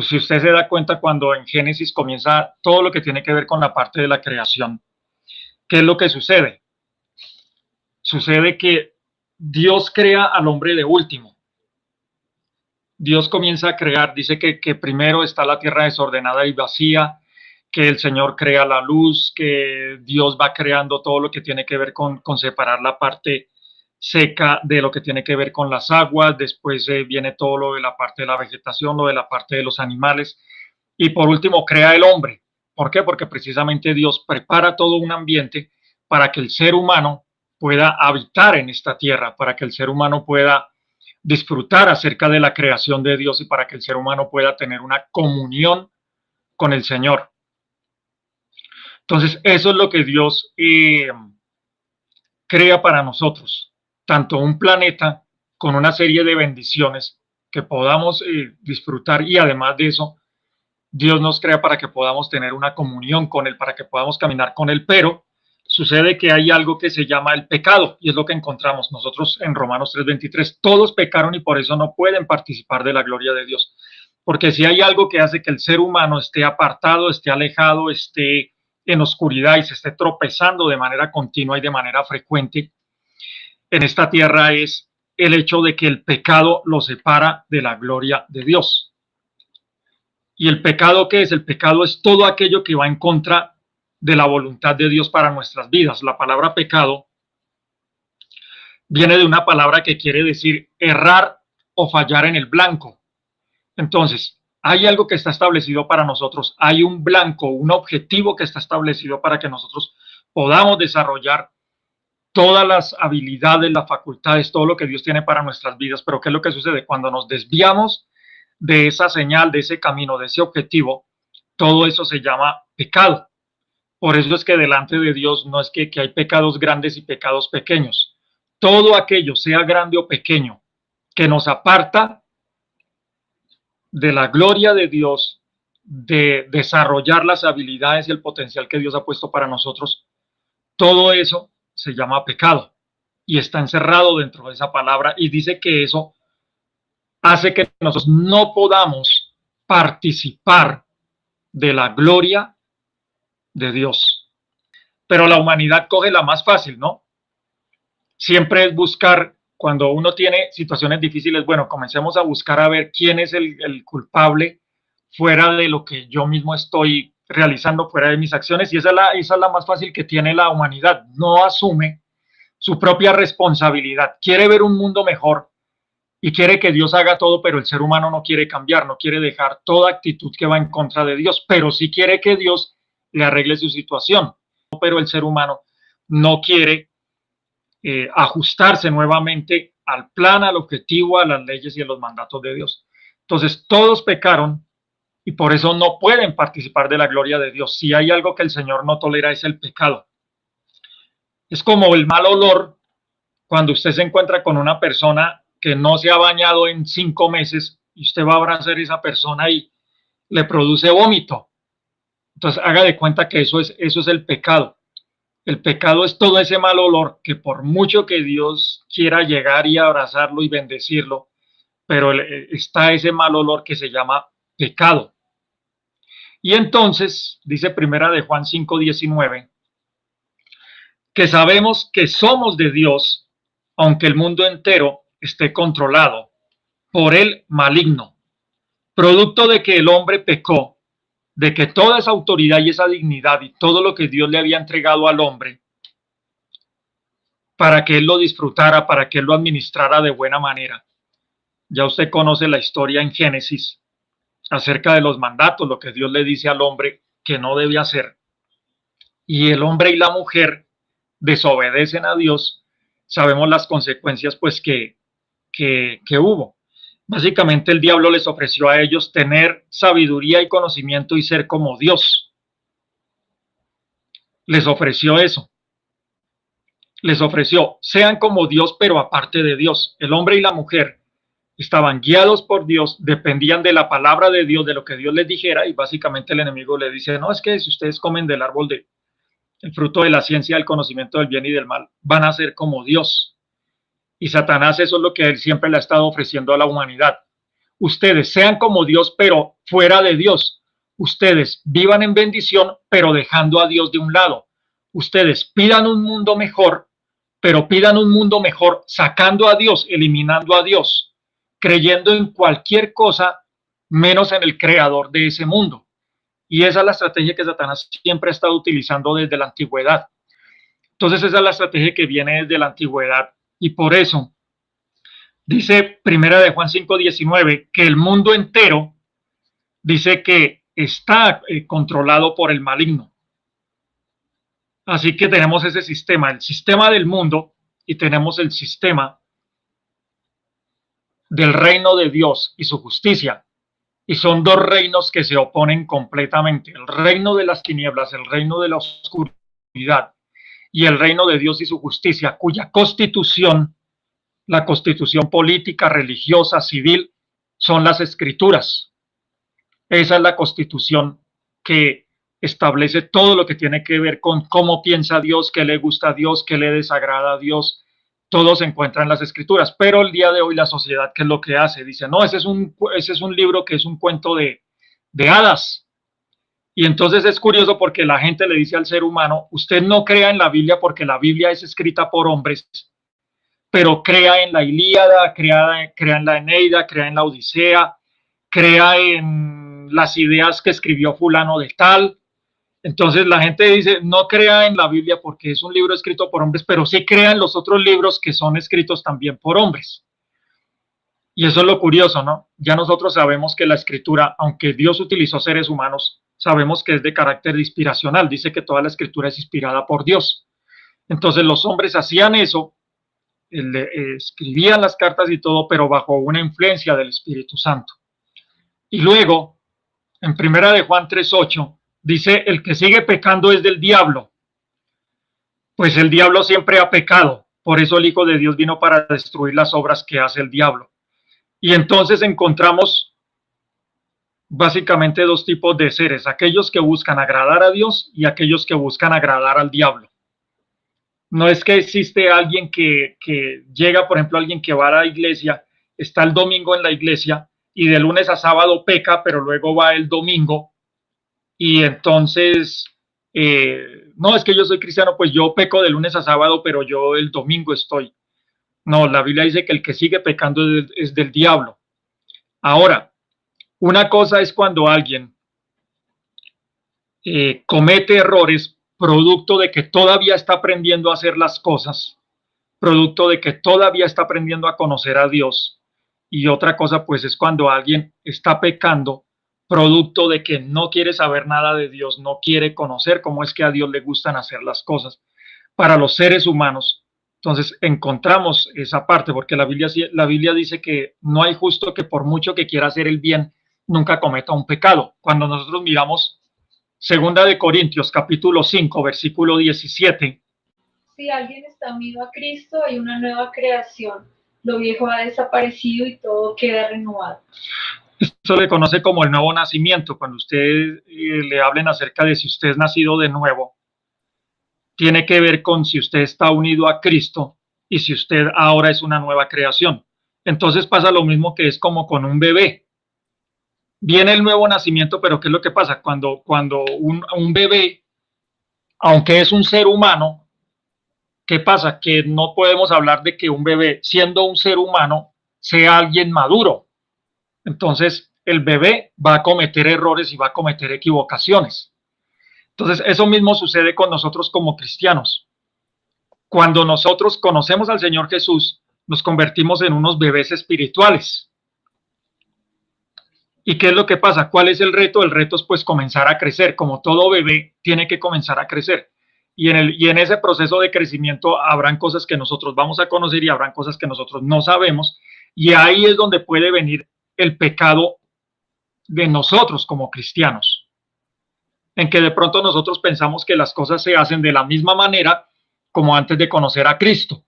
Si usted se da cuenta cuando en Génesis comienza todo lo que tiene que ver con la parte de la creación, ¿qué es lo que sucede? Sucede que Dios crea al hombre de último. Dios comienza a crear, dice que primero está la tierra desordenada y vacía, que el Señor crea la luz, que Dios va creando todo lo que tiene que ver con separar la parte seca de lo que tiene que ver con las aguas, después viene todo lo de la parte de la vegetación, lo de la parte de los animales, y por último crea el hombre. ¿Por qué? Porque precisamente Dios prepara todo un ambiente para que el ser humano pueda habitar en esta tierra, para que el ser humano pueda disfrutar acerca de la creación de Dios y para que el ser humano pueda tener una comunión con el Señor. Entonces, eso es lo que Dios crea para nosotros, tanto un planeta con una serie de bendiciones que podamos disfrutar, y además de eso, Dios nos crea para que podamos tener una comunión con Él, para que podamos caminar con Él, pero sucede que hay algo que se llama el pecado, y es lo que encontramos nosotros en Romanos 3:23. Todos pecaron y por eso no pueden participar de la gloria de Dios. Porque si hay algo que hace que el ser humano esté apartado, esté alejado, esté en oscuridad y se esté tropezando de manera continua y de manera frecuente en esta tierra, es el hecho de que el pecado lo separa de la gloria de Dios. ¿Y el pecado qué es? El pecado es todo aquello que va en contra de la voluntad de Dios para nuestras vidas. La palabra pecado viene de una palabra que quiere decir errar o fallar en el blanco. Entonces, hay algo que está establecido para nosotros, hay un blanco, un objetivo que está establecido para que nosotros podamos desarrollar todas las habilidades, las facultades, todo lo que Dios tiene para nuestras vidas. Pero ¿qué es lo que sucede? Cuando nos desviamos de esa señal, de ese camino, de ese objetivo, todo eso se llama pecado. Por eso es que delante de Dios no es que hay pecados grandes y pecados pequeños. Todo aquello, sea grande o pequeño, que nos aparta de la gloria de Dios, de desarrollar las habilidades y el potencial que Dios ha puesto para nosotros, todo eso se llama pecado y está encerrado dentro de esa palabra, y dice que eso hace que nosotros no podamos participar de la gloria de Dios. Pero la humanidad coge la más fácil, ¿no? Siempre es buscar, cuando uno tiene situaciones difíciles, bueno, comencemos a buscar a ver quién es el culpable fuera de lo que yo mismo estoy realizando, fuera de mis acciones, y esa es la más fácil que tiene la humanidad. No asume su propia responsabilidad. Quiere ver un mundo mejor y quiere que Dios haga todo, pero el ser humano no quiere cambiar, no quiere dejar toda actitud que va en contra de Dios, pero sí quiere que Dios le arregle su situación. Pero el ser humano no quiere ajustarse nuevamente al plan, al objetivo, a las leyes y a los mandatos de Dios. Entonces, todos pecaron y por eso no pueden participar de la gloria de Dios. Si hay algo que el Señor no tolera, es el pecado. Es como el mal olor cuando usted se encuentra con una persona que no se ha bañado en 5 meses y usted va a abrazar a esa persona y le produce vómito. Entonces, haga de cuenta que eso es el pecado. El pecado es todo ese mal olor que por mucho que Dios quiera llegar y abrazarlo y bendecirlo, pero está ese mal olor que se llama pecado. Y entonces, dice primera de Juan 5:19, que sabemos que somos de Dios, aunque el mundo entero esté controlado por el maligno, producto de que el hombre pecó, de que toda esa autoridad y esa dignidad y todo lo que Dios le había entregado al hombre, para que él lo disfrutara, para que él lo administrara de buena manera. Ya usted conoce la historia en Génesis acerca de los mandatos, lo que Dios le dice al hombre que no debe hacer. Y el hombre y la mujer desobedecen a Dios. Sabemos las consecuencias pues que hubo. Básicamente el diablo les ofreció a ellos tener sabiduría y conocimiento y ser como Dios. Les ofreció eso. Les ofreció, sean como Dios, pero aparte de Dios. El hombre y la mujer estaban guiados por Dios, dependían de la palabra de Dios, de lo que Dios les dijera, y básicamente el enemigo le dice, no, es que si ustedes comen del árbol el fruto de la ciencia, del conocimiento del bien y del mal, van a ser como Dios. Y Satanás, eso es lo que él siempre le ha estado ofreciendo a la humanidad. ustedes sean como Dios, pero fuera de Dios. Ustedes vivan en bendición, pero dejando a Dios de un lado. Ustedes pidan un mundo mejor, pero pidan un mundo mejor sacando a Dios, eliminando a Dios, creyendo en cualquier cosa menos en el creador de ese mundo. Y esa es la estrategia que Satanás siempre ha estado utilizando desde la antigüedad. Entonces esa es la estrategia que viene desde la antigüedad. Y por eso dice Primera de Juan 5:19 que el mundo entero dice que está controlado por el maligno. Así que tenemos ese sistema, el sistema del mundo, y tenemos el sistema del reino de Dios y su justicia. Y son dos reinos que se oponen completamente. El reino de las tinieblas, el reino de la oscuridad, y el reino de Dios y su justicia, cuya constitución, la constitución política, religiosa, civil, son las escrituras. Esa es la constitución que establece todo lo que tiene que ver con cómo piensa Dios, qué le gusta a Dios, qué le desagrada a Dios. Todo se encuentra en las escrituras, pero el día de hoy la sociedad, ¿qué es lo que hace? Dice, no, ese es un libro que es un cuento de hadas. Y entonces es curioso porque la gente le dice al ser humano, usted no crea en la Biblia porque la Biblia es escrita por hombres, pero crea en la Ilíada, crea en la Eneida, crea en la Odisea, crea en las ideas que escribió fulano de tal. Entonces la gente dice, no crea en la Biblia porque es un libro escrito por hombres, pero sí crea en los otros libros que son escritos también por hombres. Y eso es lo curioso, ¿no? Ya nosotros sabemos que la escritura, aunque Dios utilizó seres humanos, sabemos que es de carácter inspiracional. Dice que toda la escritura es inspirada por Dios. Entonces los hombres hacían eso, escribían las cartas y todo, pero bajo una influencia del Espíritu Santo. Y luego, en Primera de Juan 3:8, dice, el que sigue pecando es del diablo. Pues el diablo siempre ha pecado. Por eso el Hijo de Dios vino para destruir las obras que hace el diablo. Y entonces encontramos básicamente dos tipos de seres, aquellos que buscan agradar a Dios y aquellos que buscan agradar al diablo. No es que existe alguien que llega, por ejemplo, alguien que va a la iglesia, está el domingo en la iglesia y de lunes a sábado peca, pero luego va el domingo y entonces, no, es que yo soy cristiano, pues yo peco de lunes a sábado, pero yo el domingo estoy. No, la Biblia dice que el que sigue pecando es del diablo. Ahora, una cosa es cuando alguien comete errores producto de que todavía está aprendiendo a hacer las cosas, producto de que todavía está aprendiendo a conocer a Dios. Y otra cosa pues es cuando alguien está pecando producto de que no quiere saber nada de Dios, no quiere conocer cómo es que a Dios le gustan hacer las cosas. Para los seres humanos, entonces encontramos esa parte, porque la Biblia dice que no hay justo que por mucho que quiera hacer el bien, nunca cometa un pecado. Cuando nosotros miramos Segunda de Corintios, capítulo 5, versículo 17. Si alguien está unido a Cristo, hay una nueva creación. Lo viejo ha desaparecido y todo queda renovado. Esto le conoce como el nuevo nacimiento. Cuando usted le hablen acerca de si usted es nacido de nuevo, tiene que ver con si usted está unido a Cristo y si usted ahora es una nueva creación. Entonces pasa lo mismo que es como con un bebé. Viene el nuevo nacimiento, pero ¿qué es lo que pasa? Cuando un bebé, aunque es un ser humano, ¿qué pasa? Que no podemos hablar de que un bebé, siendo un ser humano, sea alguien maduro. Entonces, el bebé va a cometer errores y va a cometer equivocaciones. Entonces, eso mismo sucede con nosotros como cristianos. Cuando nosotros conocemos al Señor Jesús, nos convertimos en unos bebés espirituales. ¿Y qué es lo que pasa? ¿Cuál es el reto? El reto es pues comenzar a crecer. Como todo bebé tiene que comenzar a crecer. Y en ese proceso de crecimiento habrán cosas que nosotros vamos a conocer y habrán cosas que nosotros no sabemos. Y ahí es donde puede venir el pecado de nosotros como cristianos. En que de pronto nosotros pensamos que las cosas se hacen de la misma manera como antes de conocer a Cristo.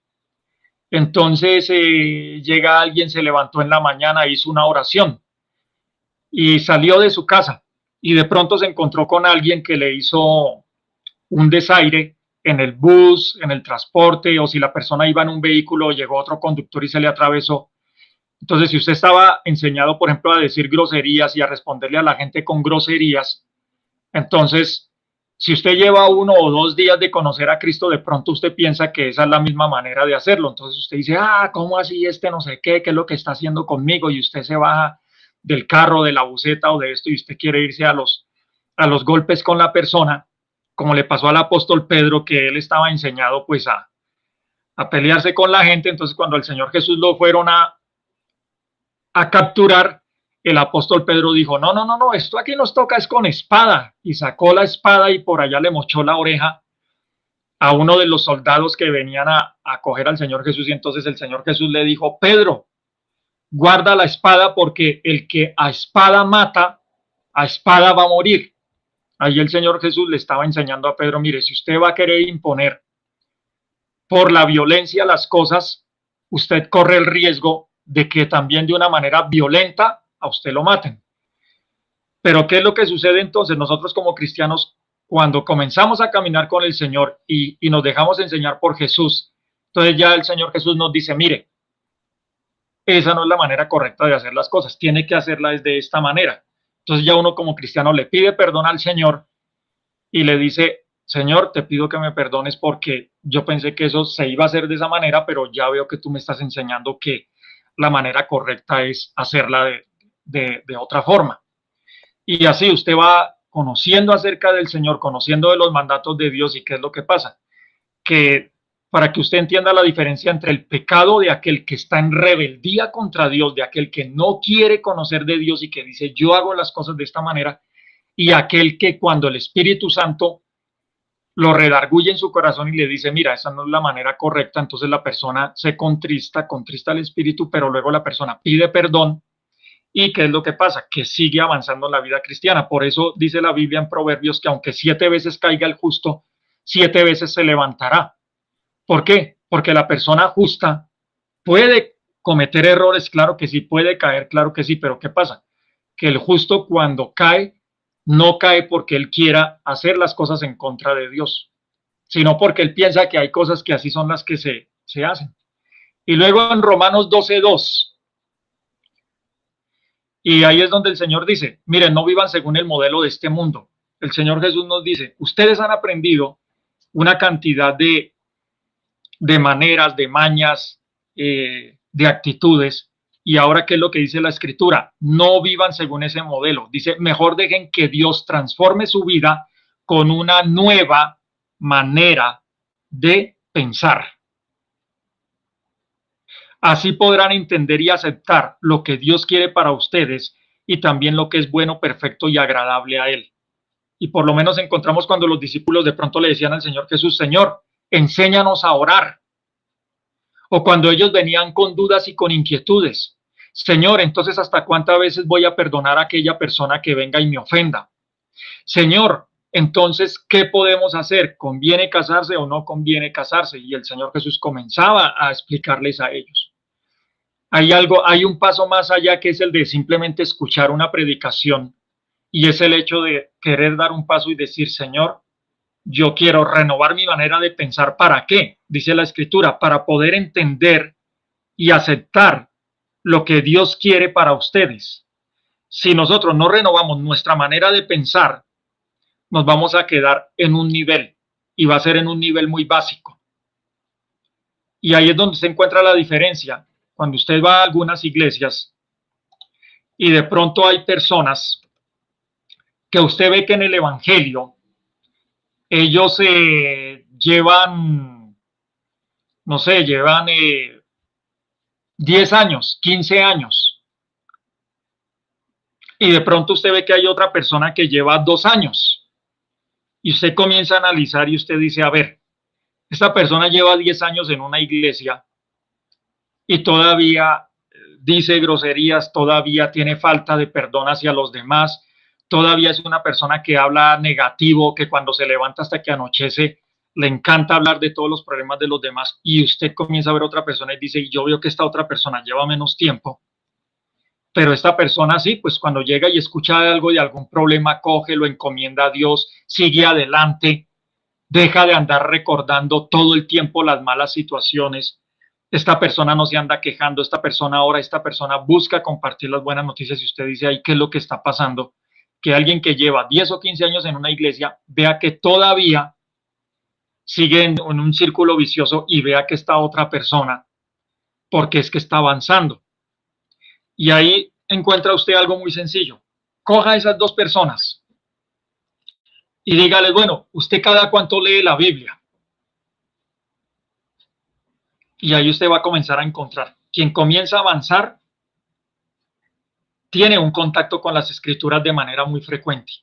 Entonces llega alguien, se levantó en la mañana, hizo una oración y salió de su casa y de pronto se encontró con alguien que le hizo un desaire en el bus, en el transporte, o si la persona iba en un vehículo, llegó otro conductor y se le atravesó. Entonces, si usted estaba enseñado, por ejemplo, a decir groserías y a responderle a la gente con groserías, entonces, si usted lleva 1 o 2 días de conocer a Cristo, de pronto usted piensa que esa es la misma manera de hacerlo. Entonces usted dice, ¿cómo así no sé qué es lo que está haciendo conmigo? Y usted se baja del carro, de la buseta o de esto y usted quiere irse a los golpes con la persona, como le pasó al apóstol Pedro, que él estaba enseñado pues a pelearse con la gente. Entonces cuando al Señor Jesús lo fueron a capturar, el apóstol Pedro dijo, no, no, no, no, esto aquí nos toca es con espada, y sacó la espada y por allá le mochó la oreja a uno de los soldados que venían a coger al Señor Jesús. Y entonces el Señor Jesús le dijo, Pedro, guarda la espada, porque el que a espada mata, a espada va a morir. Ahí el Señor Jesús le estaba enseñando a Pedro, mire, si usted va a querer imponer por la violencia las cosas, usted corre el riesgo de que también de una manera violenta a usted lo maten. Pero ¿qué es lo que sucede entonces? Nosotros como cristianos, cuando comenzamos a caminar con el Señor y nos dejamos enseñar por Jesús, entonces ya el Señor Jesús nos dice, mire, esa no es la manera correcta de hacer las cosas, tiene que hacerla de esta manera. Entonces ya uno como cristiano le pide perdón al Señor y le dice, Señor, te pido que me perdones porque yo pensé que eso se iba a hacer de esa manera, pero ya veo que tú me estás enseñando que la manera correcta es hacerla de otra forma. Y así usted va conociendo acerca del Señor, conociendo de los mandatos de Dios. ¿Y qué es lo que pasa? Que para que usted entienda la diferencia entre el pecado de aquel que está en rebeldía contra Dios, de aquel que no quiere conocer de Dios y que dice yo hago las cosas de esta manera, y aquel que cuando el Espíritu Santo lo redarguye en su corazón y le dice, mira, esa no es la manera correcta, entonces la persona se contrista el espíritu, pero luego la persona pide perdón. ¿Y qué es lo que pasa? Que sigue avanzando en la vida cristiana. Por eso dice la Biblia en Proverbios que aunque 7 veces caiga el justo, 7 veces se levantará. ¿Por qué? Porque la persona justa puede cometer errores, claro que sí, puede caer, claro que sí, pero ¿qué pasa? Que el justo cuando cae, no cae porque él quiera hacer las cosas en contra de Dios, sino porque él piensa que hay cosas que así son las que se hacen. Y luego en Romanos 12:2, y ahí es donde el Señor dice, miren, no vivan según el modelo de este mundo. El Señor Jesús nos dice, ustedes han aprendido una cantidad de maneras, de mañas, de actitudes, y ahora, ¿qué es lo que dice la Escritura? No vivan según ese modelo. Dice, mejor dejen que Dios transforme su vida con una nueva manera de pensar. Así podrán entender y aceptar lo que Dios quiere para ustedes y también lo que es bueno, perfecto y agradable a Él. Y por lo menos encontramos cuando los discípulos de pronto le decían al Señor Jesús, Señor, enséñanos a orar. O cuando ellos venían con dudas y con inquietudes, Señor, entonces ¿hasta cuántas veces voy a perdonar a aquella persona que venga y me ofenda? Señor, entonces, ¿qué podemos hacer? ¿Conviene casarse o no conviene casarse? Y el Señor Jesús comenzaba a explicarles a ellos. Hay un paso más allá que es el de simplemente escuchar una predicación, y es el hecho de querer dar un paso y decir, Señor, yo quiero renovar mi manera de pensar. ¿Para qué? Dice la Escritura, para poder entender y aceptar lo que Dios quiere para ustedes. Si nosotros no renovamos nuestra manera de pensar, nos vamos a quedar en un nivel, y va a ser en un nivel muy básico. Y ahí es donde se encuentra la diferencia. Cuando usted va a algunas iglesias y de pronto hay personas que usted ve que en el evangelio ellos llevan, no sé, llevan 10 años, 15 años, y de pronto usted ve que hay otra persona que lleva 2 años, y usted comienza a analizar y usted dice, a ver, esta persona lleva 10 años en una iglesia y todavía dice groserías, todavía tiene falta de perdón hacia los demás, todavía es una persona que habla negativo, que cuando se levanta hasta que anochece le encanta hablar de todos los problemas de los demás, y usted comienza a ver otra persona y dice, y yo veo que esta otra persona lleva menos tiempo, pero esta persona sí, pues cuando llega y escucha algo de algún problema, coge, lo encomienda a Dios, sigue adelante, deja de andar recordando todo el tiempo las malas situaciones. esta persona no se anda quejando, esta persona ora, esta persona busca compartir las buenas noticias y usted dice ahí qué es lo que está pasando, que alguien que lleva 10 o 15 años en una iglesia vea que todavía sigue en un círculo vicioso y vea que esta otra persona, porque es que está avanzando. Y ahí encuentra usted algo muy sencillo. Coja a esas dos personas y dígales, bueno, ¿usted cada cuánto lee la Biblia? Y ahí usted va a comenzar a encontrar. Quien comienza a avanzar tiene un contacto con las escrituras de manera muy frecuente.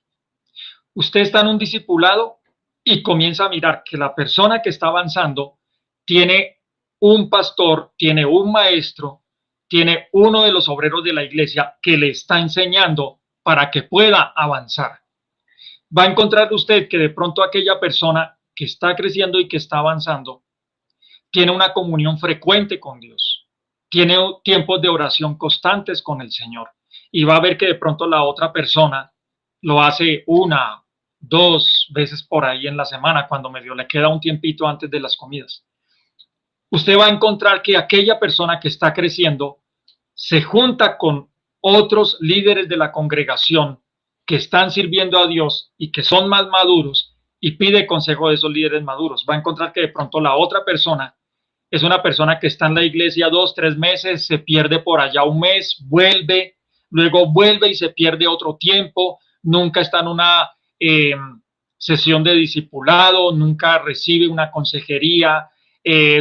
Usted está en un discipulado y comienza a mirar que la persona que está avanzando tiene un pastor, tiene un maestro, tiene uno de los obreros de la iglesia que le está enseñando para que pueda avanzar. Va a encontrar usted que de pronto aquella persona que está creciendo y que está avanzando tiene una comunión frecuente con Dios, tiene tiempos de oración constantes con el Señor y va a ver que de pronto la otra persona lo hace una, dos veces por ahí en la semana, cuando medio le queda un tiempito antes de las comidas. Usted va a encontrar que aquella persona que está creciendo se junta con otros líderes de la congregación que están sirviendo a Dios y que son más maduros y pide consejo de esos líderes maduros. Va a encontrar que de pronto la otra persona es una persona que está en la iglesia 2, 3 meses, se pierde por allá un mes, vuelve, luego vuelve y se pierde otro tiempo, nunca está en una sesión de discipulado, nunca recibe una consejería,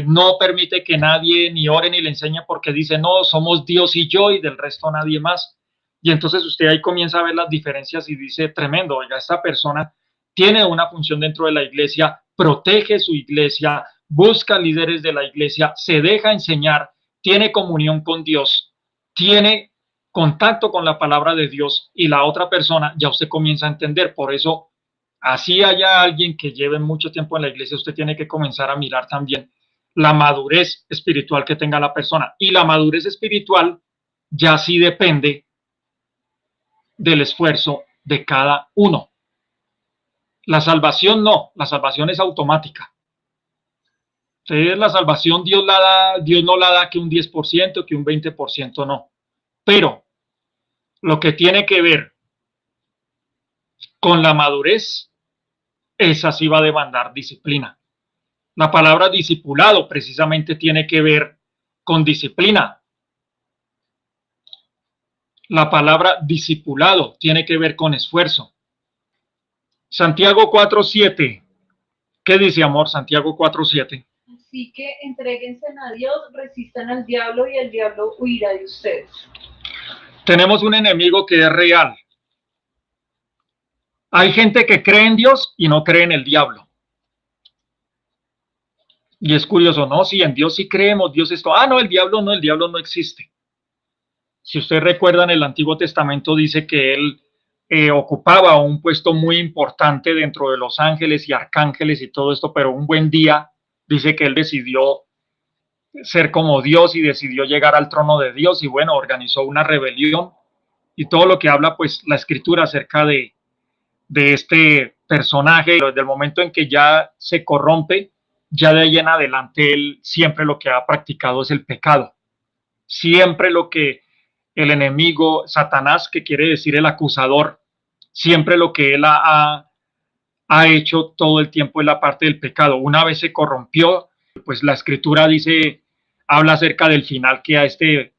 no permite que nadie ni ore ni le enseñe porque dice, no, somos Dios y yo y del resto nadie más. Y entonces usted ahí comienza a ver las diferencias y dice, tremendo, oiga, esta persona tiene una función dentro de la iglesia, protege su iglesia, busca líderes de la iglesia, se deja enseñar, tiene comunión con Dios, tiene contacto con la palabra de Dios y la otra persona ya usted comienza a entender. Por eso, así haya alguien que lleve mucho tiempo en la iglesia, usted tiene que comenzar a mirar también la madurez espiritual que tenga la persona. Y la madurez espiritual ya sí depende del esfuerzo de cada uno. La salvación no, la salvación es automática. Entonces, la salvación Dios no la da que un 10%, que un 20%, no. Pero lo que tiene que ver con la madurez, esa sí va a demandar disciplina. La palabra discipulado precisamente tiene que ver con disciplina. La palabra discipulado tiene que ver con esfuerzo. Santiago 4:7. ¿Qué dice, amor? Santiago 4:7. Así que entréguense a Dios, resistan al diablo y el diablo huirá de ustedes. Tenemos un enemigo que es real. Hay gente que cree en Dios y no cree en el diablo. Y es curioso, ¿no? Si en Dios sí creemos, Dios esto. Ah, no, el diablo no existe. Si usted recuerda, en el Antiguo Testamento dice que él ocupaba un puesto muy importante dentro de los ángeles y arcángeles y todo esto, pero un buen día dice que él decidió ser como Dios y decidió llegar al trono de Dios y bueno, organizó una rebelión y todo lo que habla pues la escritura acerca de este personaje, desde el momento en que ya se corrompe, ya de ahí en adelante él siempre lo que ha practicado es el pecado. Siempre lo que el enemigo, Satanás, que quiere decir el acusador, siempre lo que él ha hecho todo el tiempo es la parte del pecado. Una vez se corrompió, pues la escritura dice, habla acerca del final que a este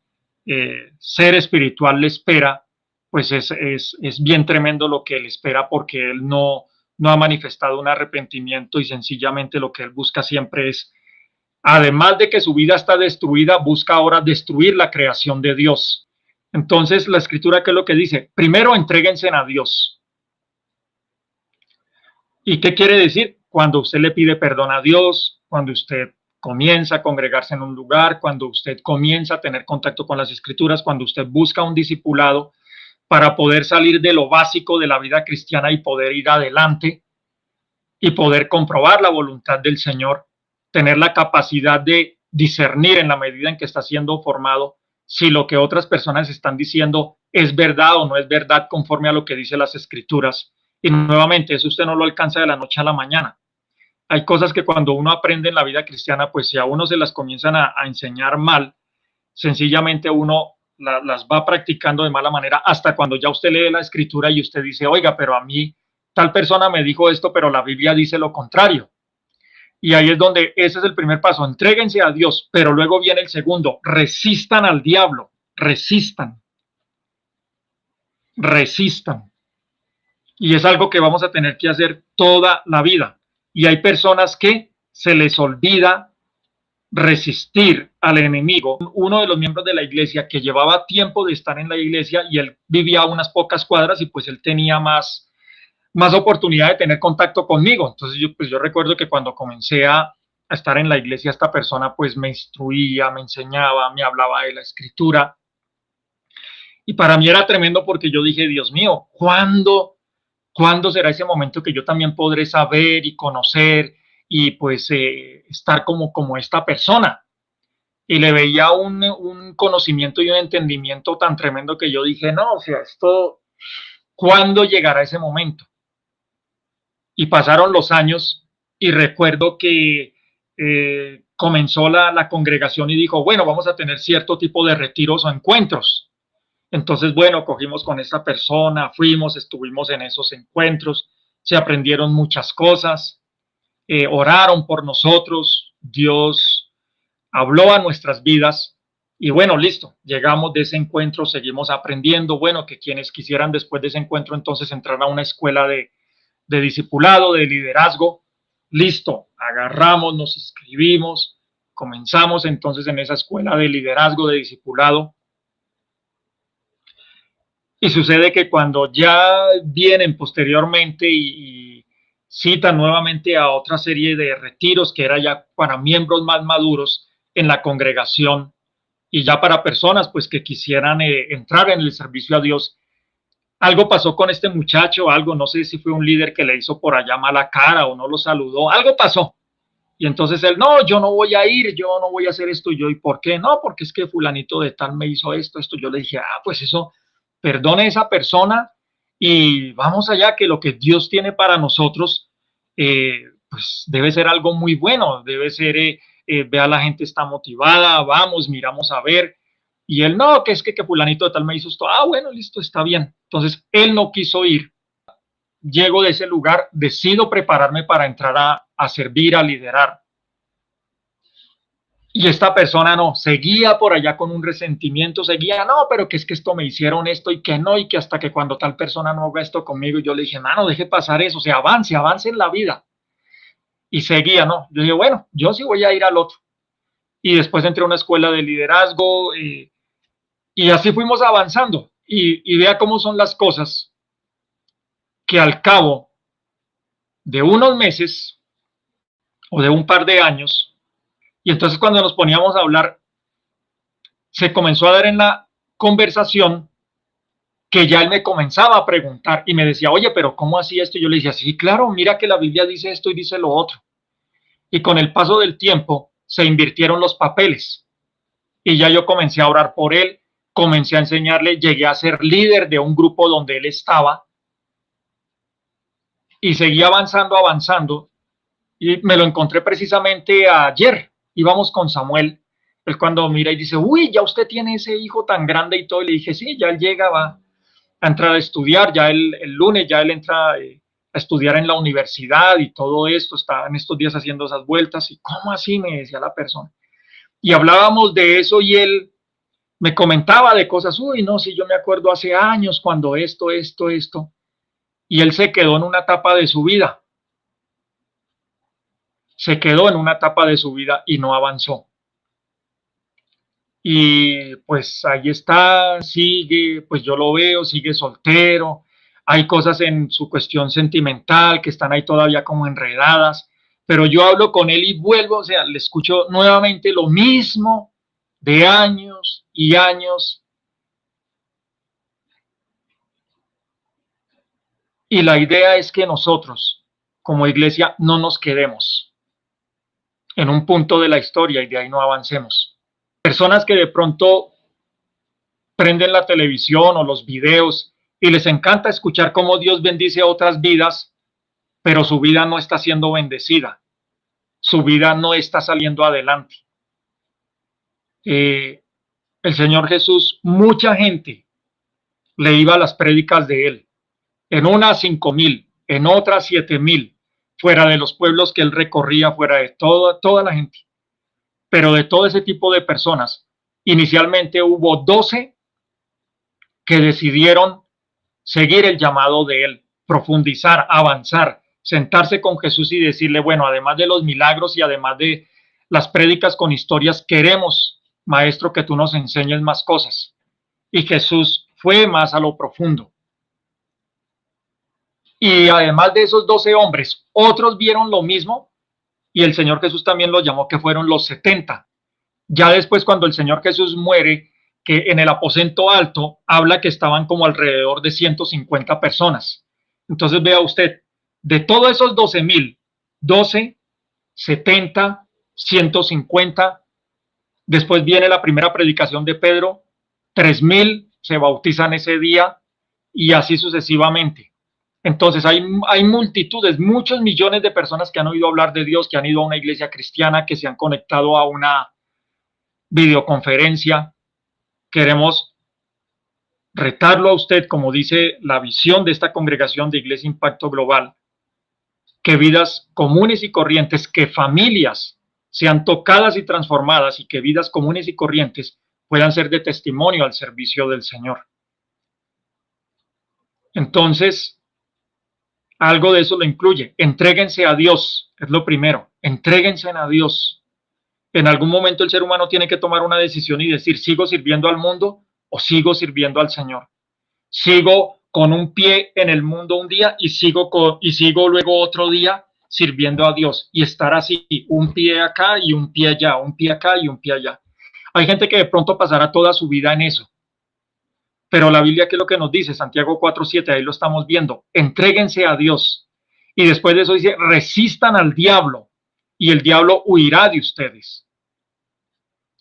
ser espiritual le espera, pues es bien tremendo lo que él espera porque él no ha manifestado un arrepentimiento y sencillamente lo que él busca siempre es, además de que su vida está destruida, busca ahora destruir la creación de Dios. Entonces la escritura, ¿qué es lo que dice? Primero entréguense a Dios. ¿Y qué quiere decir? Cuando usted le pide perdón a Dios, cuando usted comienza a congregarse en un lugar, cuando usted comienza a tener contacto con las escrituras, cuando usted busca un discipulado para poder salir de lo básico de la vida cristiana y poder ir adelante y poder comprobar la voluntad del Señor, tener la capacidad de discernir en la medida en que está siendo formado si lo que otras personas están diciendo es verdad o no es verdad conforme a lo que dice las escrituras. Y nuevamente, eso usted no lo alcanza de la noche a la mañana. Hay cosas que cuando uno aprende en la vida cristiana, pues si a uno se las comienzan a enseñar mal, sencillamente uno las va practicando de mala manera hasta cuando ya usted lee la escritura y usted dice, oiga, pero a mí tal persona me dijo esto, pero la Biblia dice lo contrario. Y ahí es donde ese es el primer paso, entréguense a Dios, pero luego viene el segundo, resistan al diablo, resistan, resistan. Y es algo que vamos a tener que hacer toda la vida. Y hay personas que se les olvida resistir al enemigo. Uno de los miembros de la iglesia que llevaba tiempo de estar en la iglesia y él vivía a unas pocas cuadras y pues él tenía más oportunidad de tener contacto conmigo. Entonces yo recuerdo que cuando comencé a estar en la iglesia, esta persona pues me instruía, me enseñaba, me hablaba de la escritura. Y para mí era tremendo porque yo dije, Dios mío, ¿cuándo será ese momento que yo también podré saber y conocer y pues estar como esta persona? Y le veía un conocimiento y un entendimiento tan tremendo que yo dije, no, o sea, esto, ¿cuándo llegará ese momento? Y pasaron los años y recuerdo que comenzó la congregación y dijo, bueno, vamos a tener cierto tipo de retiros o encuentros. Entonces, bueno, cogimos con esta persona, fuimos, estuvimos en esos encuentros, se aprendieron muchas cosas, oraron por nosotros, Dios habló a nuestras vidas y bueno, listo, llegamos de ese encuentro, seguimos aprendiendo, bueno, que quienes quisieran después de ese encuentro entonces entrar a una escuela de discipulado, de liderazgo, listo, agarramos, nos inscribimos, comenzamos entonces en esa escuela de liderazgo, de discipulado. Y sucede que cuando ya vienen posteriormente y citan nuevamente a otra serie de retiros que era ya para miembros más maduros en la congregación y ya para personas pues que quisieran entrar en el servicio a Dios, algo pasó con este muchacho, algo, no sé si fue un líder que le hizo por allá mala cara o no lo saludó, algo pasó. Y entonces él, no, yo no voy a ir, yo no voy a hacer esto. Y yo, ¿y por qué? No, porque es que fulanito de tal me hizo esto. Yo le dije, pues eso, perdone a esa persona y vamos allá, que lo que Dios tiene para nosotros, pues debe ser algo muy bueno, debe ser, vea, la gente está motivada, vamos, miramos a ver. Y él, no, que es que fulanito de tal me hizo esto. Bueno, listo, está bien. Entonces, él no quiso ir. Llego de ese lugar, decido prepararme para entrar a servir, a liderar. Y esta persona no, seguía por allá con un resentimiento, seguía, no, pero que es que esto me hicieron esto y que no, y que hasta que cuando tal persona no haga esto conmigo, yo le dije, mano, deje pasar eso, o sea, avance en la vida. Y seguía, no, yo dije, bueno, yo sí voy a ir al otro. Y después entré a una escuela de liderazgo y así fuimos avanzando. Y vea cómo son las cosas, que al cabo de unos meses o de un par de años, y entonces cuando nos poníamos a hablar, se comenzó a dar en la conversación que ya él me comenzaba a preguntar y me decía, oye, pero ¿cómo así esto? Y yo le decía, sí, claro, mira que la Biblia dice esto y dice lo otro. Y con el paso del tiempo se invirtieron los papeles y ya yo comencé a orar por él, comencé a enseñarle, llegué a ser líder de un grupo donde él estaba y seguí avanzando y me lo encontré precisamente ayer, íbamos con Samuel, él cuando mira y dice, uy, ya usted tiene ese hijo tan grande y todo, y le dije, sí, ya él llega, va a entrar a estudiar, ya el lunes ya él entra a estudiar en la universidad y todo esto, está en estos días haciendo esas vueltas, y ¿cómo así? Me decía la persona. Y hablábamos de eso y él me comentaba de cosas, uy, no, si yo me acuerdo hace años cuando esto, y él se quedó en una etapa de su vida, se quedó en una etapa de su vida y no avanzó. Y pues ahí está, sigue, pues yo lo veo, sigue soltero, hay cosas en su cuestión sentimental que están ahí todavía como enredadas, pero yo hablo con él y vuelvo, o sea, le escucho nuevamente lo mismo de años y años. Y la idea es que nosotros, como iglesia, no nos quedemos en un punto de la historia y de ahí no avancemos. Personas que de pronto prenden la televisión o los videos y les encanta escuchar cómo Dios bendice a otras vidas, pero su vida no está siendo bendecida. su vida no está saliendo adelante. El Señor Jesús, mucha gente le iba a las prédicas de él, en unas 5,000, en otras 7,000, fuera de los pueblos que él recorría, fuera de toda la gente. Pero de todo ese tipo de personas, inicialmente hubo 12 que decidieron seguir el llamado de él, profundizar, avanzar, sentarse con Jesús y decirle, bueno, además de los milagros y además de las prédicas con historias, queremos, maestro, que tú nos enseñes más cosas. Y Jesús fue más a lo profundo. Y además de esos 12 hombres, otros vieron lo mismo y el Señor Jesús también los llamó, que fueron los 70. Ya después, cuando el Señor Jesús muere, que en el aposento alto habla que estaban como alrededor de 150 personas. Entonces vea usted, de todos esos 12,000, 12, 70, 150, después viene la primera predicación de Pedro, 3,000 se bautizan ese día y así sucesivamente. Entonces hay multitudes, muchos millones de personas que han oído hablar de Dios, que han ido a una iglesia cristiana, que se han conectado a una videoconferencia. Queremos retarlo a usted, como dice la visión de esta congregación de Iglesia Impacto Global, que vidas comunes y corrientes, que familias sean tocadas y transformadas y que vidas comunes y corrientes puedan ser de testimonio al servicio del Señor. Entonces, algo de eso lo incluye. Entréguense a Dios, es lo primero. Entréguense a Dios. En algún momento el ser humano tiene que tomar una decisión y decir, ¿sigo sirviendo al mundo o sigo sirviendo al Señor? Sigo con un pie en el mundo un día y sigo luego otro día sirviendo a Dios, y estar así, un pie acá y un pie allá, un pie acá y un pie allá. Hay gente que de pronto pasará toda su vida en eso. Pero la Biblia, ¿qué es lo que nos dice? Santiago 4:7, ahí lo estamos viendo. Entréguense a Dios. Y después de eso dice, resistan al diablo y el diablo huirá de ustedes.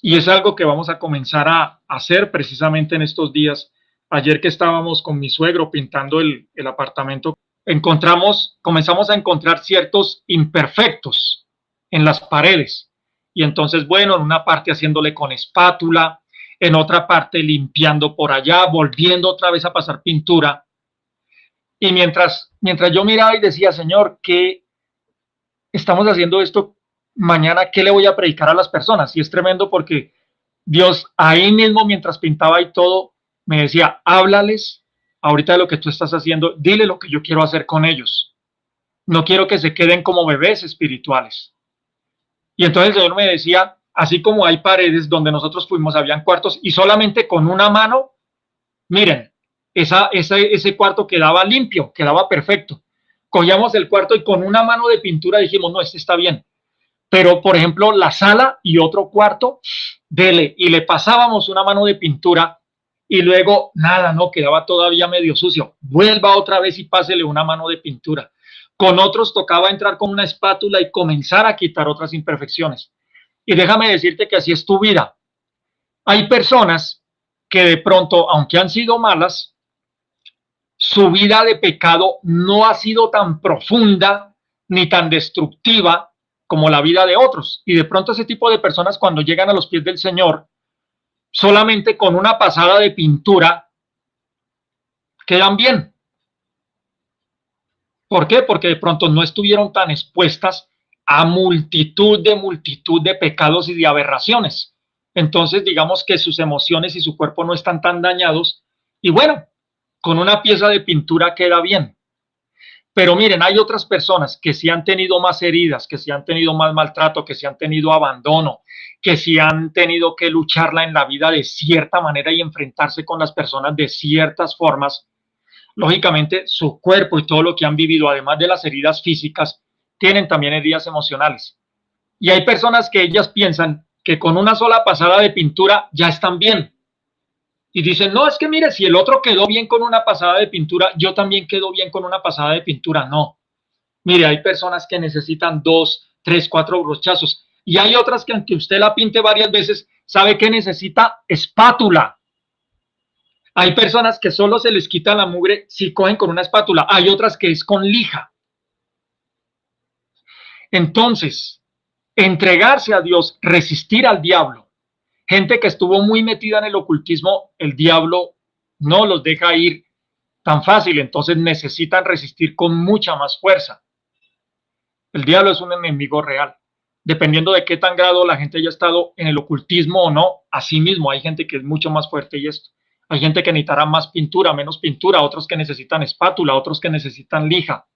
Y es algo que vamos a comenzar a hacer precisamente en estos días. Ayer que estábamos con mi suegro pintando el apartamento, comenzamos a encontrar ciertos imperfectos en las paredes. Y entonces, bueno, en una parte haciéndole con espátula, en otra parte limpiando por allá, volviendo otra vez a pasar pintura. Y mientras yo miraba y decía, Señor, ¿qué estamos haciendo esto? Mañana, ¿qué le voy a predicar a las personas? Y es tremendo porque Dios ahí mismo, mientras pintaba y todo, me decía, háblales ahorita de lo que tú estás haciendo, dile lo que yo quiero hacer con ellos. No quiero que se queden como bebés espirituales. Y entonces el Señor me decía, así como hay paredes donde nosotros fuimos, habían cuartos y solamente con una mano, miren, ese cuarto quedaba limpio, quedaba perfecto. Cogíamos el cuarto y con una mano de pintura dijimos, no, este está bien. Pero, por ejemplo, la sala y otro cuarto, dele, y le pasábamos una mano de pintura y luego, nada, no, quedaba todavía medio sucio. Vuelva otra vez y pásele una mano de pintura. Con otros tocaba entrar con una espátula y comenzar a quitar otras imperfecciones. Y déjame decirte que así es tu vida. Hay personas que de pronto, aunque han sido malas, su vida de pecado no ha sido tan profunda ni tan destructiva como la vida de otros. Y de pronto ese tipo de personas, cuando llegan a los pies del Señor, solamente con una pasada de pintura quedan bien. ¿Por qué? Porque de pronto no estuvieron tan expuestas a multitud de pecados y de aberraciones. Entonces, digamos que sus emociones y su cuerpo no están tan dañados. Y bueno, con una pieza de pintura queda bien. Pero miren, hay otras personas que sí han tenido más heridas, que sí han tenido más maltrato, que sí han tenido abandono, que sí han tenido que lucharla en la vida de cierta manera y enfrentarse con las personas de ciertas formas. Lógicamente, su cuerpo y todo lo que han vivido, además de las heridas físicas, tienen también heridas emocionales. Y hay personas que ellas piensan que con una sola pasada de pintura ya están bien. Y dicen, no, es que mire, si el otro quedó bien con una pasada de pintura, yo también quedo bien con una pasada de pintura. No. Mire, hay personas que necesitan 2, 3, 4 brochazos. Y hay otras que aunque usted la pinte varias veces, sabe que necesita espátula. Hay personas que solo se les quita la mugre si cogen con una espátula. Hay otras que es con lija. Entonces, entregarse a Dios, resistir al diablo. Gente que estuvo muy metida en el ocultismo, el diablo no los deja ir tan fácil, entonces necesitan resistir con mucha más fuerza. El diablo es un enemigo real. Dependiendo de qué tan grado la gente haya estado en el ocultismo o no, así mismo hay gente que es mucho más fuerte y esto. Hay gente que necesitará más pintura, menos pintura, otros que necesitan espátula, otros que necesitan lija.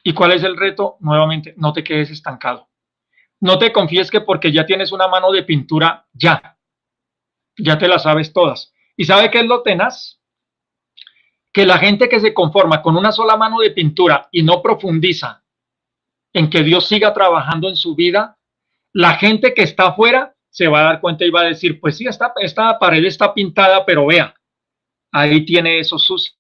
¿Y cuál es el reto? Nuevamente, no te quedes estancado. No te confíes que porque ya tienes una mano de pintura, ya te las sabes todas. ¿Y sabe qué es lo tenaz? Que la gente que se conforma con una sola mano de pintura y no profundiza en que Dios siga trabajando en su vida, la gente que está afuera se va a dar cuenta y va a decir, pues sí, esta pared está pintada, pero vea, ahí tiene eso sucio.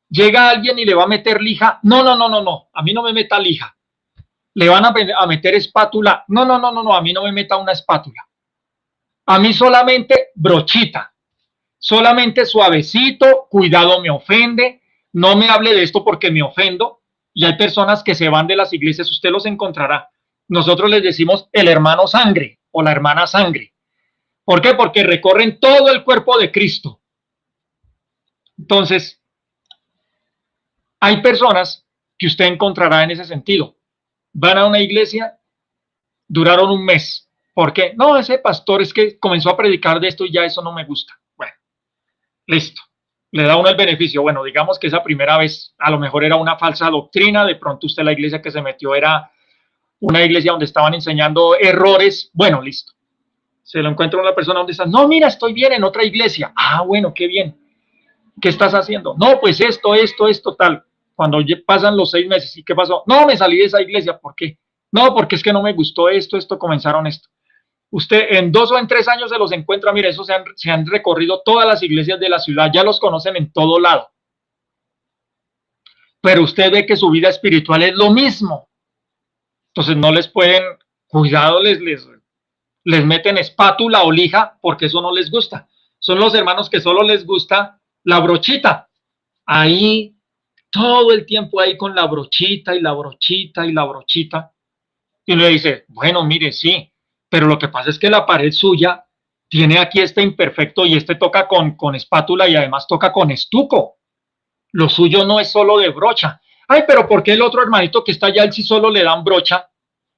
Llega alguien y le va a meter lija, no, a mí no me meta lija. Le van a meter espátula, no, a mí no me meta una espátula. A mí solamente brochita, solamente suavecito, cuidado me ofende, no me hable de esto porque me ofendo. Y hay personas que se van de las iglesias, usted los encontrará. Nosotros les decimos el hermano sangre o la hermana sangre. ¿Por qué? Porque recorren todo el cuerpo de Cristo. Entonces, hay personas que usted encontrará en ese sentido. Van a una iglesia, duraron un mes. ¿Por qué? No, ese pastor es que comenzó a predicar de esto y ya eso no me gusta. Bueno, listo. Le da uno el beneficio. Bueno, digamos que esa primera vez a lo mejor era una falsa doctrina. De pronto usted la iglesia que se metió era una iglesia donde estaban enseñando errores. Bueno, listo. Se lo encuentra una persona donde está, no, mira, estoy bien en otra iglesia. Ah, bueno, qué bien. ¿Qué estás haciendo? No, pues esto, tal. Cuando pasan los 6 meses, ¿y qué pasó? No, me salí de esa iglesia. ¿Por qué? No, porque es que no me gustó esto, comenzaron esto. Usted en 2 o en 3 años se los encuentra, mire, eso se han recorrido todas las iglesias de la ciudad, ya los conocen en todo lado. Pero usted ve que su vida espiritual es lo mismo. Entonces no les pueden, cuidado, les meten espátula o lija porque eso no les gusta. Son los hermanos que solo les gusta la brochita. Ahí, todo el tiempo ahí con la brochita y la brochita y la brochita. Y le dice, bueno, mire, sí, pero lo que pasa es que la pared suya tiene aquí este imperfecto y este toca con espátula y además toca con estuco. Lo suyo no es solo de brocha. Ay, pero ¿por qué el otro hermanito que está allá, él sí solo le dan brocha?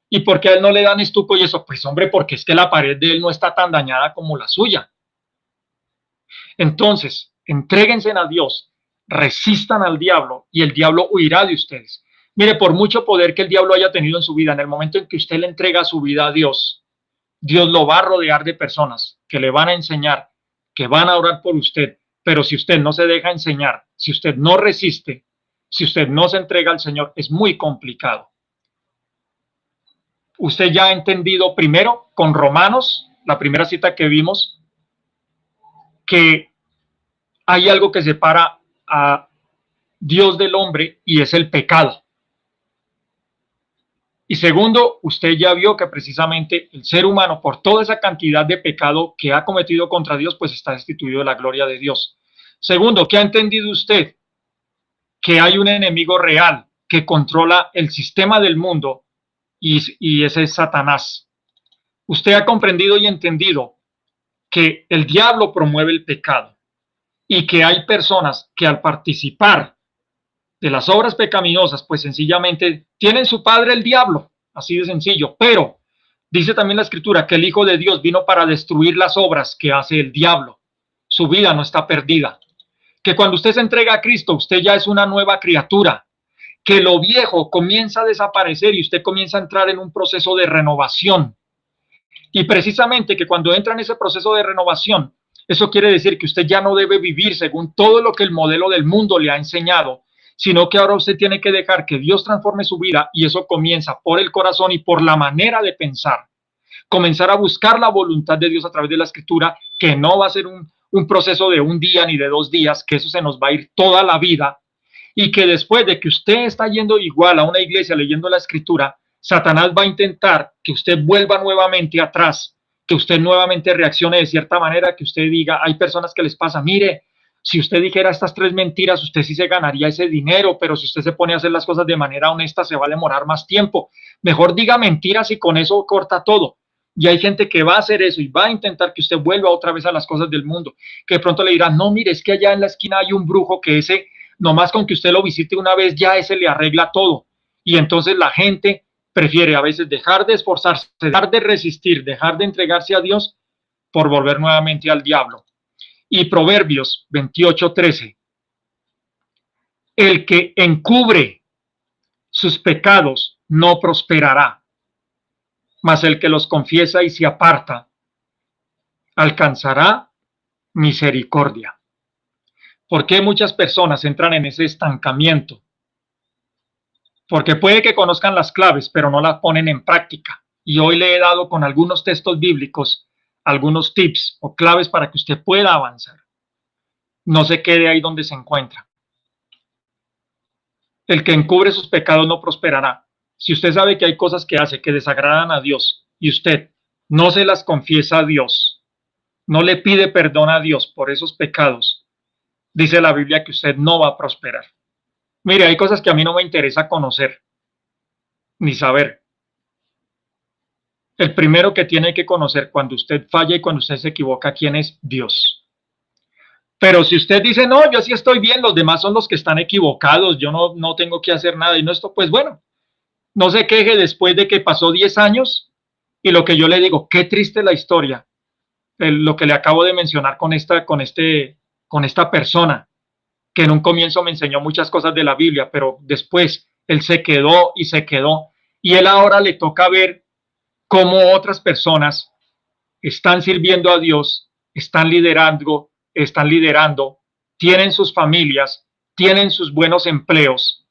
¿Y por qué a él no le dan estuco y eso? Pues hombre, porque es que la pared de él no está tan dañada como la suya. Entonces, entréguense a Dios, resistan al diablo y el diablo huirá de ustedes. Mire, por mucho poder que el diablo haya tenido en su vida, en el momento en que usted le entrega su vida a Dios, Dios lo va a rodear de personas que le van a enseñar, que van a orar por usted, pero si usted no se deja enseñar, si usted no resiste, si usted no se entrega al Señor, es muy complicado. Usted ya ha entendido primero con Romanos, la primera cita que vimos, que hay algo que separa a Dios del hombre y es el pecado. Y segundo, usted ya vio que precisamente el ser humano, por toda esa cantidad de pecado que ha cometido contra Dios, pues está destituido de la gloria de Dios. Segundo, ¿qué ha entendido usted? Que hay un enemigo real que controla el sistema del mundo y ese es Satanás. Usted ha comprendido y entendido que el diablo promueve el pecado y que hay personas que al participar de las obras pecaminosas, pues sencillamente tienen su padre el diablo, así de sencillo, pero dice también la escritura que el Hijo de Dios vino para destruir las obras que hace el diablo. Su vida no está perdida. Que cuando usted se entrega a Cristo, usted ya es una nueva criatura, que lo viejo comienza a desaparecer y usted comienza a entrar en un proceso de renovación. Y precisamente que cuando entra en ese proceso de renovación, eso quiere decir que usted ya no debe vivir según todo lo que el modelo del mundo le ha enseñado, sino que ahora usted tiene que dejar que Dios transforme su vida y eso comienza por el corazón y por la manera de pensar. Comenzar a buscar la voluntad de Dios a través de la escritura, que no va a ser un proceso de un día ni de 2 días, que eso se nos va a ir toda la vida y que después de que usted está yendo igual a una iglesia leyendo la escritura, Satanás va a intentar que usted vuelva nuevamente atrás, que usted nuevamente reaccione de cierta manera, que usted diga, hay personas que les pasa, mire, Si usted dijera estas 3 mentiras, usted sí se ganaría ese dinero, pero si usted se pone a hacer las cosas de manera honesta, se va a demorar más tiempo. Mejor diga mentiras y con eso corta todo. Y hay gente que va a hacer eso y va a intentar que usted vuelva otra vez a las cosas del mundo, que de pronto le dirán, no, mire, es que allá en la esquina hay un brujo que ese, nomás con que usted lo visite una vez, ya ese le arregla todo. Y entonces la gente prefiere a veces dejar de esforzarse, dejar de resistir, dejar de entregarse a Dios por volver nuevamente al diablo. Y Proverbios 28:13, el que encubre sus pecados no prosperará, mas el que los confiesa y se aparta alcanzará misericordia. ¿Por qué muchas personas entran en ese estancamiento? Porque puede que conozcan las claves, pero no las ponen en práctica. Y hoy le he dado con algunos textos bíblicos algunos tips o claves para que usted pueda avanzar. No se quede ahí donde se encuentra. El que encubre sus pecados no prosperará. Si usted sabe que hay cosas que hace que desagradan a Dios y usted no se las confiesa a Dios, no le pide perdón a Dios por esos pecados, dice la Biblia que usted no va a prosperar. Mire, hay cosas que a mí no me interesa conocer ni saber. El primero que tiene que conocer cuando usted falla y cuando usted se equivoca, ¿quién es? Dios. Pero si usted dice, no, yo sí estoy bien, los demás son los que están equivocados, yo no tengo que hacer nada y no esto, pues bueno, no se queje después de que pasó 10 años y lo que yo le digo, qué triste la historia, lo que le acabo de mencionar con esta persona, que en un comienzo me enseñó muchas cosas de la Biblia, pero después él se quedó y él ahora le toca ver cómo otras personas están sirviendo a Dios, están liderando, tienen sus familias, tienen sus buenos empleos,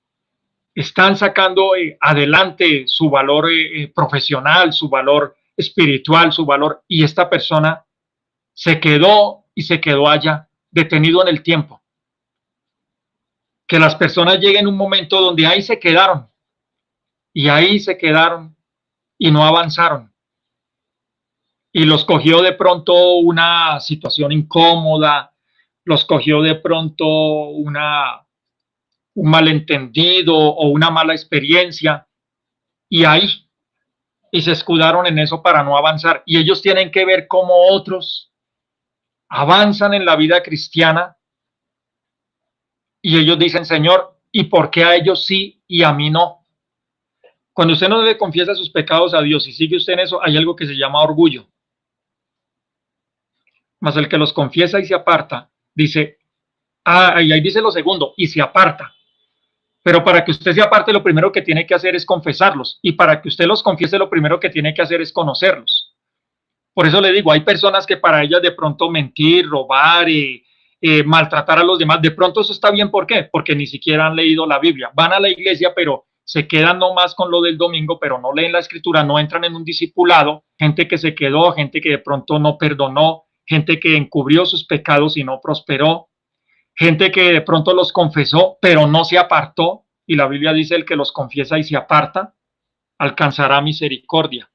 están sacando adelante su valor profesional, su valor espiritual, su valor, y esta persona se quedó allá, detenido en el tiempo. Que las personas lleguen a un momento donde ahí se quedaron y no avanzaron. Y los cogió de pronto una situación incómoda, los cogió de pronto un malentendido o una mala experiencia, y se escudaron en eso para no avanzar. Y ellos tienen que ver cómo otros avanzan en la vida cristiana, y ellos dicen, Señor, ¿y por qué a ellos sí y a mí no? Cuando usted no le confiesa sus pecados a Dios y sigue usted en eso, hay algo que se llama orgullo. Mas el que los confiesa y se aparta, dice, y ahí dice lo segundo, y se aparta. Pero para que usted se aparte, lo primero que tiene que hacer es confesarlos. Y para que usted los confiese, lo primero que tiene que hacer es conocerlos. Por eso le digo, hay personas que para ellas de pronto mentir, robar, maltratar a los demás, de pronto eso está bien. ¿Por qué? Porque ni siquiera han leído la Biblia. Van a la iglesia, pero se quedan nomás con lo del domingo, pero no leen la escritura, no entran en un discipulado. Gente que se quedó, gente que de pronto no perdonó, gente que encubrió sus pecados y no prosperó, gente que de pronto los confesó, pero no se apartó, y la Biblia dice, el que los confiesa y se aparta, alcanzará misericordia.